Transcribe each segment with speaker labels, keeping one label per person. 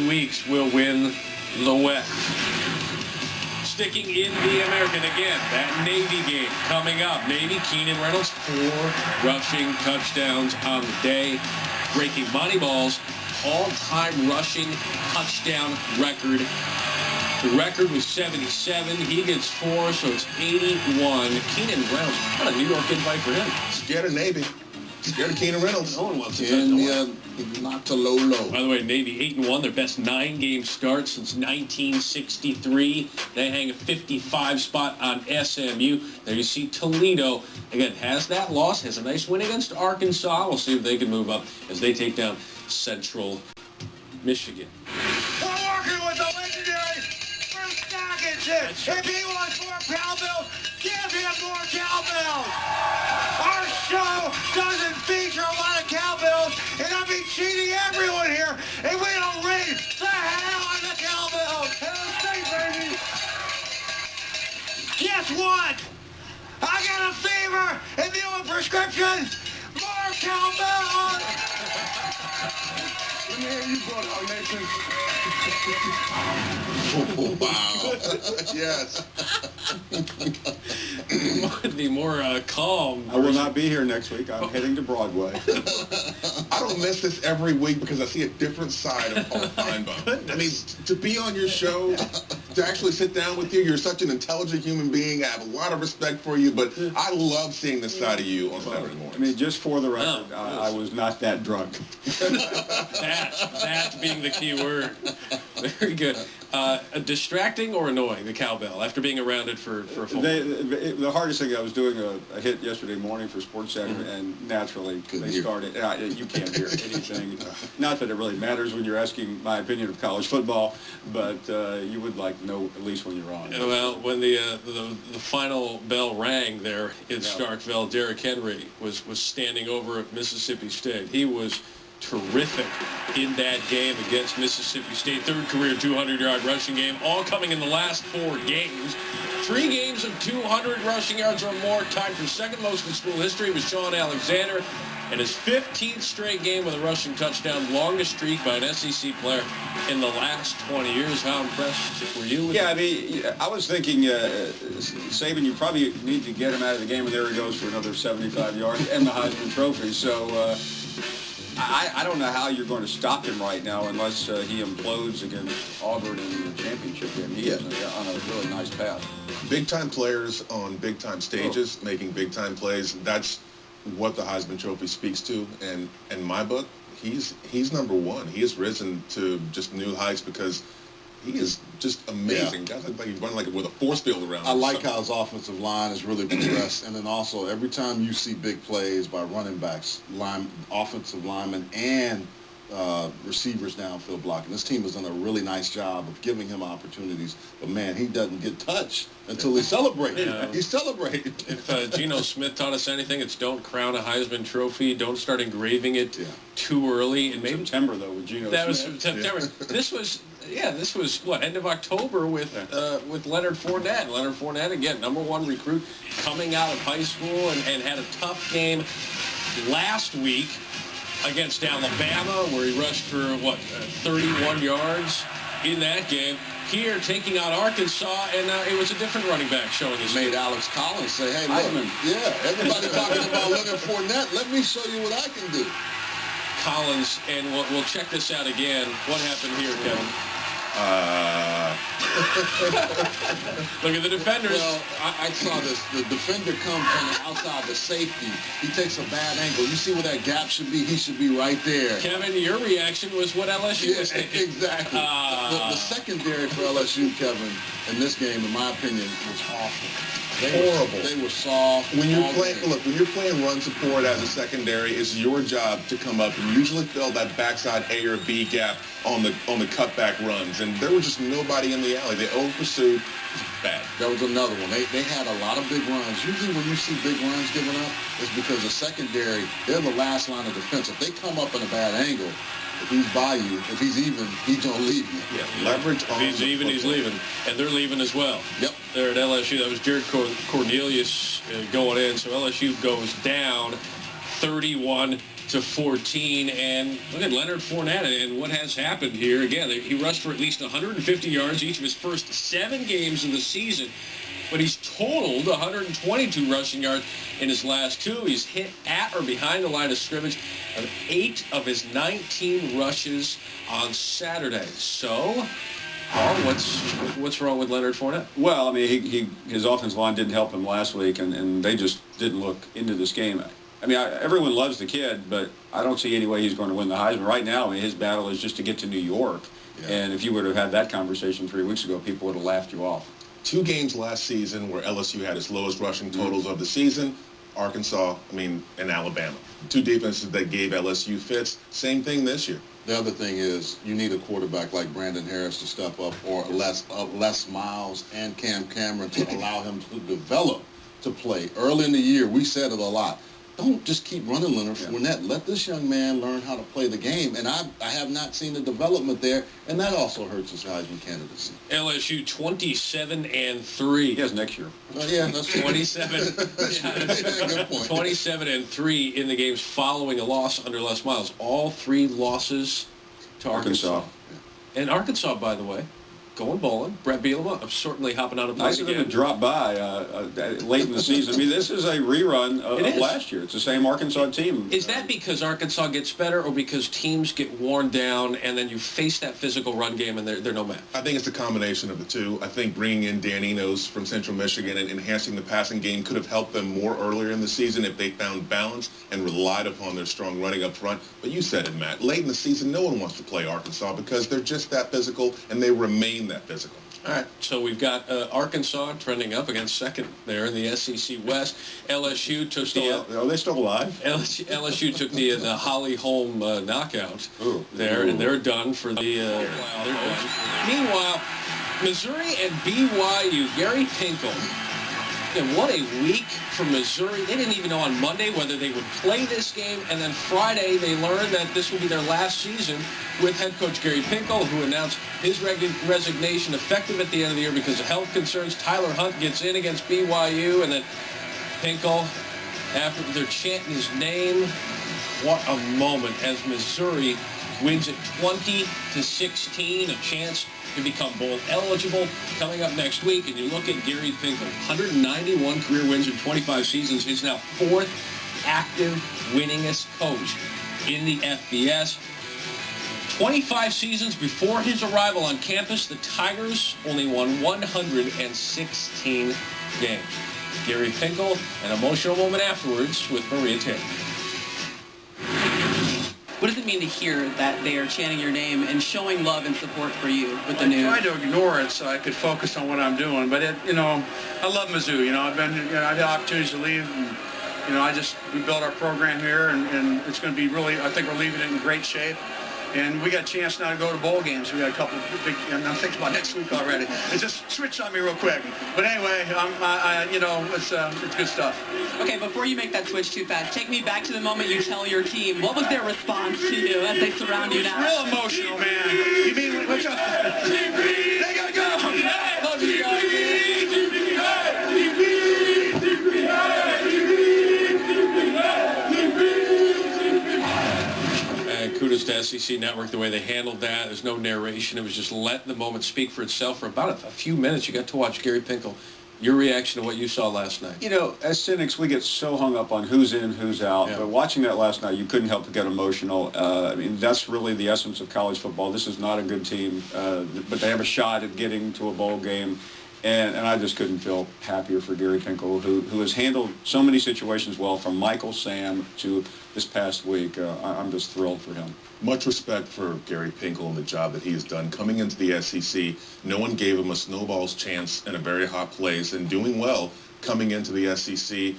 Speaker 1: 2 weeks will win the West. Sticking in the American again, that Navy game coming up. Navy, Keenan Reynolds, 4 rushing touchdowns on the day, breaking Moneyball's all-time rushing touchdown record. The record was 77. He gets 4, so it's 81. Keenan Reynolds, what a New York invite for him.
Speaker 2: Scared of Navy. Scared of Keenan Reynolds.
Speaker 1: No one wants to
Speaker 3: Not to low.
Speaker 1: By the way, Navy 8-1, their best 9-game start since 1963. They hang a 55 spot on SMU. There you see Toledo, again, has that loss, has a nice win against Arkansas. We'll see if they can move up as they take down Central Michigan.
Speaker 4: We're working with the legendary Bruce Dawkinson. If he wants more cowbells, give him more cowbells. Our show doesn't feature a lot of cowbells, and I'll be cheating everyone here if we don't ring the hell on the cowbells. Hell state, baby. Guess what? I got a fever and the old prescription. More cowbells.
Speaker 3: Let me hear you, Bulldog Nation.
Speaker 2: Oh, wow. Yes.
Speaker 1: Be more calm.
Speaker 3: I will not be here next week. I'm heading to Broadway.
Speaker 2: I don't miss this every week because I see a different side of Paul Finebaum. I mean, to be on your show, to actually sit down with you, you're such an intelligent human being. I have a lot of respect for you, but I love seeing this side of you on Saturday morning.
Speaker 3: I mean, just for the record, I was not that drunk.
Speaker 1: that being the key word. Very good. Distracting or annoying, the cowbell, after being around it for a full month?
Speaker 3: The hardest thing, I was doing a hit yesterday morning for Sports Center, and naturally they started. You can't hear anything. Not that it really matters when you're asking my opinion of college football, but you would like to know at least when you're on.
Speaker 1: Well, when the final bell rang there in Starkville, Derrick Henry was standing over at Mississippi State. He was terrific in that game against Mississippi State. 3rd career 200-yard rushing game, all coming in the last 4 games. 3 games of 200 rushing yards or more, tied for 2nd most in school history with Sean Alexander, and his 15th straight game with a rushing touchdown, longest streak by an SEC player in the last 20 years. How impressed were you with
Speaker 3: I mean, I was thinking, Saban, you probably need to get him out of the game, and there he goes for another 75 yards and the Heisman Trophy. So I don't know how you're going to stop him right now unless he implodes against Auburn in the championship game. He is on a really nice path.
Speaker 2: Big-time players on big-time stages, making big-time plays, that's what the Heisman Trophy speaks to. And in my book, he's number 1. He has risen to just new heights because he is just amazing. Guys look like he's running like with a force field around him.
Speaker 5: I like how his offensive line has really progressed. And then also, every time you see big plays by running backs, offensive linemen, and receivers downfield blocking, this team has done a really nice job of giving him opportunities. But, man, he doesn't get touched until he celebrates. He's celebrating.
Speaker 1: If Geno Smith taught us anything, it's don't crown a Heisman Trophy. Don't start engraving it too early. And maybe
Speaker 3: September, though, with Geno Smith.
Speaker 1: That was September. This was what, end of October with Leonard Fournette. Leonard Fournette, again, #1 recruit coming out of high school and had a tough game last week against Alabama, where he rushed for 31 yards in that game. Here, taking out Arkansas, and it was a different running back showing his
Speaker 5: made Alex Collins say, "Hey, look, everybody talking about Leonard Fournette. Let me show you what I can do."
Speaker 1: Collins, and we'll check this out again. What happened here, Kevin? Look at the defenders.
Speaker 5: Well, I saw this. The defender comes from the outside the safety. He takes a bad angle. You see where that gap should be? He should be right there.
Speaker 1: Kevin, your reaction was what LSU was thinking.
Speaker 5: Exactly. The secondary for LSU, Kevin, in this game, in my opinion, was awful.
Speaker 2: Horrible.
Speaker 5: They were soft.
Speaker 2: When you're playing run support as a secondary, it's your job to come up and usually fill that backside A or B gap on the cutback runs. And there was just nobody in the alley. They over-pursued. It was bad.
Speaker 5: That was another one. They had a lot of big runs. Usually when you see big runs given up, it's because the secondary, they're the last line of defense. If they come up in a bad angle, if he's by you, if he's even, he's going to leave you.
Speaker 2: Yeah, leverage on
Speaker 1: If he's even, he's leaving. And they're leaving as well.
Speaker 5: Yep.
Speaker 1: They're at LSU. That was Jared Cornelius going in. So LSU goes down 31-10. to 14. And look at Leonard Fournette and what has happened here. Again, he rushed for at least 150 yards each of his first 7 games of the season. But he's totaled 122 rushing yards in his last 2. He's hit at or behind the line of scrimmage on 8 of his 19 rushes on Saturday. So, Paul, what's wrong with Leonard Fournette?
Speaker 3: Well, I mean, his offensive line didn't help him last week, and they just didn't look into this game. I mean, everyone loves the kid, but I don't see any way he's going to win the Heisman. Right now, I mean, his battle is just to get to New York. Yeah. And if you would have had that conversation 3 weeks ago, people would have laughed you off.
Speaker 2: 2 games last season where LSU had its lowest rushing totals of the season. Arkansas, and Alabama. 2 defenses that gave LSU fits. Same thing this year.
Speaker 5: The other thing is you need a quarterback like Brandon Harris to step up, or Les Miles and Cam Cameron to allow him to develop to play. Early in the year, we said it a lot. Don't just keep running Leonard Fournette. Let this young man learn how to play the game. And I have not seen the development there, and that also hurts his Heisman candidacy.
Speaker 1: LSU 27-3.
Speaker 3: Yes, next year.
Speaker 5: Yeah, that's
Speaker 1: 27.
Speaker 5: Good point.
Speaker 1: 27-3 in the games following a loss under Les Miles. All 3 losses to Arkansas. And Arkansas, by the way, going bowling. Brett Bielema, I'm certainly hopping on a plane
Speaker 3: nice of him to drop by late in the season. I mean, this is a rerun of last year. It's the same Arkansas team.
Speaker 1: Is that because Arkansas gets better, or because teams get worn down and then you face that physical run game and they're no match?
Speaker 2: I think it's a combination of the two. I think bringing in Dan Enos from Central Michigan and enhancing the passing game could have helped them more earlier in the season if they found balance and relied upon their strong running up front. But you said it, Matt. Late in the season, no one wants to play Arkansas because they're just that physical, and they remain that physical.
Speaker 1: All right, so we've got Arkansas trending up against second there in the SEC West. LSU took
Speaker 3: Are they still alive?
Speaker 1: LSU took the Holly Holm knockout there, and they're done for the. Meanwhile, Missouri and BYU, Gary Pinkel. And what a week for Missouri. They didn't even know on Monday whether they would play this game, and then Friday they learned that this will be their last season with head coach Gary Pinkel, who announced his resignation effective at the end of the year because of health concerns. Tyler Hunt gets in against BYU, and then Pinkel, after they're chanting his name, what a moment as Missouri wins it 20-16, a chance to become bowl eligible coming up next week. And you look at Gary Pinkel, 191 career wins in 25 seasons. He's now 4th active winningest coach in the FBS. 25 seasons before his arrival on campus, the Tigers only won 116 games. Gary Pinkel, an emotional moment afterwards with Maria Taylor.
Speaker 6: What does it mean to hear that they are chanting your name and showing love and support for you with the news?
Speaker 7: I tried to ignore it so I could focus on what I'm doing, but I love Mizzou. I've had opportunities to leave, and we built our program here, and it's going to be really. I think we're leaving it in great shape. And we got a chance now to go to bowl games. We got a couple of big, I'm thinking about next week already. It just switched on me real quick. But anyway, it's good stuff.
Speaker 6: Okay, before you make that switch too fast, take me back to the moment you tell your team. What was their response to you as they surround you now?
Speaker 7: Real emotional, man. You mean, what's up? They gotta go. Love you guys.
Speaker 1: Kudos to SEC Network, the way they handled that. There's no narration. It was just let the moment speak for itself. For about a few minutes, you got to watch Gary Pinkel. Your reaction to what you saw last night?
Speaker 3: As cynics, we get so hung up on who's in, who's out. Yeah. But watching that last night, you couldn't help but get emotional. That's really the essence of college football. This is not a good team, but they have a shot at getting to a bowl game. And I just couldn't feel happier for Gary Pinkel, who has handled so many situations well, from Michael Sam to this past week. I'm just thrilled for him.
Speaker 2: Much respect for Gary Pinkel and the job that he has done. Coming into the SEC, no one gave him a snowball's chance in a very hot place, and doing well coming into the SEC.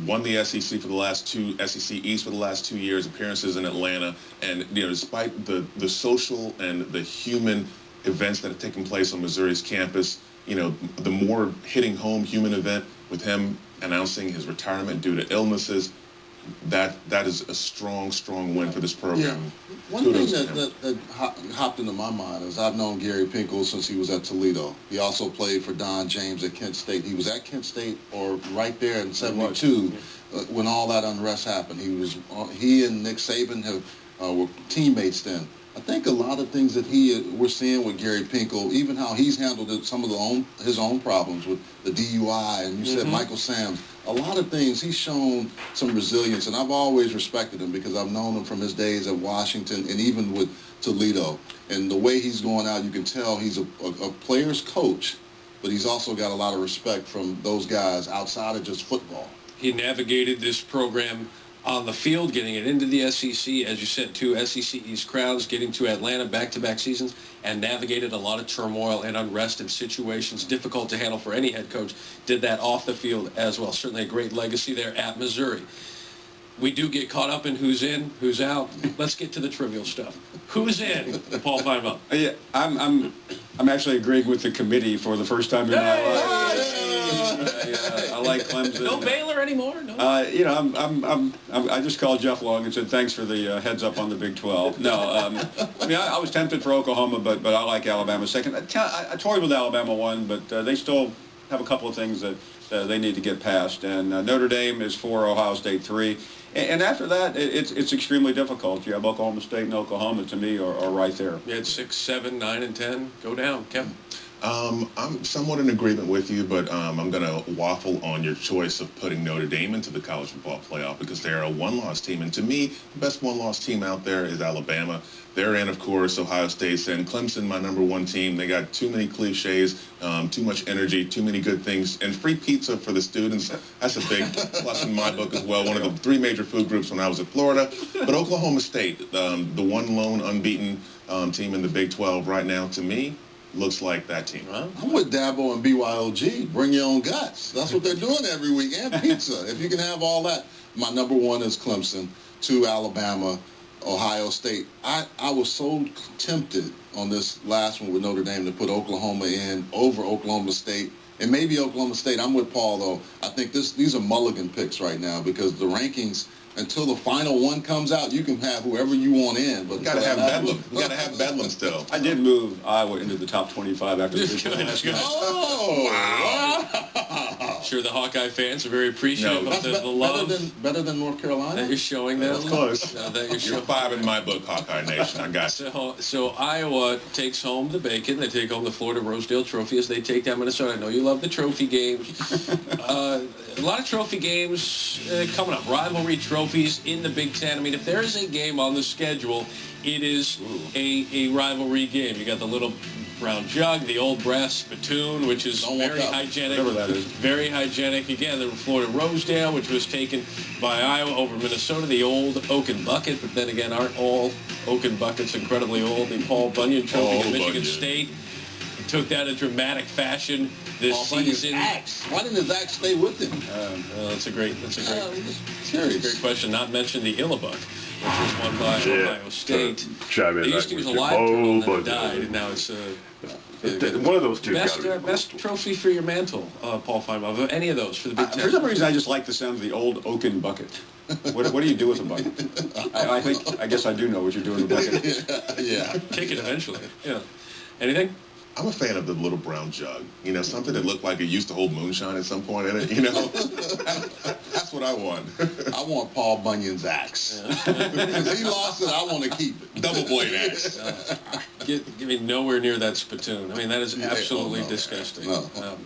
Speaker 2: Won the SEC for the last SEC East for the last 2 years, appearances in Atlanta. And, despite the social and the human events that have taken place on Missouri's campus, the more hitting home human event with him announcing his retirement due to illnesses, that is a strong win for this program.
Speaker 5: Yeah. One thing that hopped into my mind is I've known Gary Pinkel since he was at Toledo. He also played for Don James at Kent State. He was at Kent State or right there in 72 when all that unrest happened. He and Nick Saban were teammates then. I think a lot of things that we're seeing with Gary Pinkel, even how he's handled some of his own problems with the DUI, and you said Michael Sam's, a lot of things, he's shown some resilience, and I've always respected him because I've known him from his days at Washington and even with Toledo. And the way he's going out, you can tell he's a player's coach, but he's also got a lot of respect from those guys outside of just football.
Speaker 1: He navigated this program on the field, getting it into the SEC, as you said, 2 SEC East crowns, getting to Atlanta back-to-back seasons, and navigated a lot of turmoil and unrest and situations difficult to handle for any head coach. Did that off the field as well. Certainly a great legacy there at Missouri. We do get caught up in who's in, who's out. Let's get to the trivial stuff. Who's in, Paul Finebaum?
Speaker 3: Yeah, I'm actually agreeing with the committee for the first time in my life. I like Clemson.
Speaker 1: No Baylor anymore? No.
Speaker 3: I just called Jeff Long and said thanks for the heads up on the Big 12. No, I was tempted for Oklahoma, but I like Alabama second. I toyed with Alabama 1, but they still have a couple of things that they need to get past. And Notre Dame is 4, Ohio State 3. And after that, it's extremely difficult. You have Oklahoma State and Oklahoma, to me, are right there.
Speaker 1: You had 6, 7, 9, and 10. Go down, Kevin.
Speaker 2: I'm somewhat in agreement with you, but I'm going to waffle on your choice of putting Notre Dame into the college football playoff because they're a one-loss team. And to me, the best one-loss team out there is Alabama. They're in, of course, Ohio State's in. Clemson, my number 1 team. They got too many cliches, too much energy, too many good things. And free pizza for the students, that's a big plus in my book as well. One of the 3 major food groups when I was at Florida. But Oklahoma State, the one lone unbeaten team in the Big 12 right now, to me, looks like that team.
Speaker 5: I'm with Dabo and BYOG. Bring your own guts. That's what they're doing every week. And pizza. If you can have all that. My number 1 is Clemson, 2 Alabama, Ohio State. I was so tempted on this last one with Notre Dame to put Oklahoma in over Oklahoma State. And maybe Oklahoma State. I'm with Paul, though. I think these are mulligan picks right now because the rankings, until the final one comes out, you can have whoever you want in. But
Speaker 2: we got to have Bedlam. We got to have Bedlam still.
Speaker 3: I did move Iowa into the top 25 after the Big 12.
Speaker 5: Oh, wow.
Speaker 1: I'm sure the Hawkeye fans are very appreciative of the love.
Speaker 5: Better than North Carolina?
Speaker 1: That you're showing them.
Speaker 2: That's close.
Speaker 1: That
Speaker 2: you're 5 in my book, Hawkeye Nation. I got you.
Speaker 1: So Iowa takes home the bacon. They take home the Florida Rosedale Trophy as they take down Minnesota. I know you love the trophy games. A lot of trophy games coming up. Rivalry trophies in the Big Ten. I mean, if there is a game on the schedule, it is a rivalry game. You got the little brown jug, the old brass spittoon, which is very hygienic.
Speaker 3: Whatever that is.
Speaker 1: Very hygienic. Again, the Florida Rosedale, which was taken by Iowa over Minnesota. The old oaken bucket, but then again, aren't all oaken buckets incredibly old? The Paul Bunyan Trophy at Michigan State. He took that in dramatic fashion this season.
Speaker 5: Why didn't his axe stay with him?
Speaker 1: That's a great question. Not mention the Illibut, which was won by Ohio State. They used to use a live turtle and then it died, and now it's
Speaker 8: one of those two.
Speaker 1: Best trophy for your mantle, Paul Finebaum, of any of those for the Big Ten.
Speaker 3: For some reason, I just like the sound of the old oaken bucket. What do you do with a bucket? I guess I do know what you're doing with a bucket.
Speaker 5: Yeah.
Speaker 1: Take it eventually. Yeah. Anything?
Speaker 2: I'm a fan of the little brown jug. You know, something that looked like it used to hold moonshine at some point in it, you know? That's what I want.
Speaker 5: I want Paul Bunyan's axe. Because he lost it, I want to keep it.
Speaker 2: Double blade axe.
Speaker 1: Give me nowhere near that spittoon. I mean, that is absolutely disgusting.
Speaker 5: No.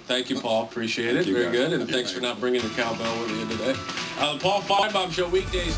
Speaker 1: Thank you, Paul. Appreciate it. Very good. And thanks for not bringing the cowbell with you today. The Paul Finebaum Show, weekdays.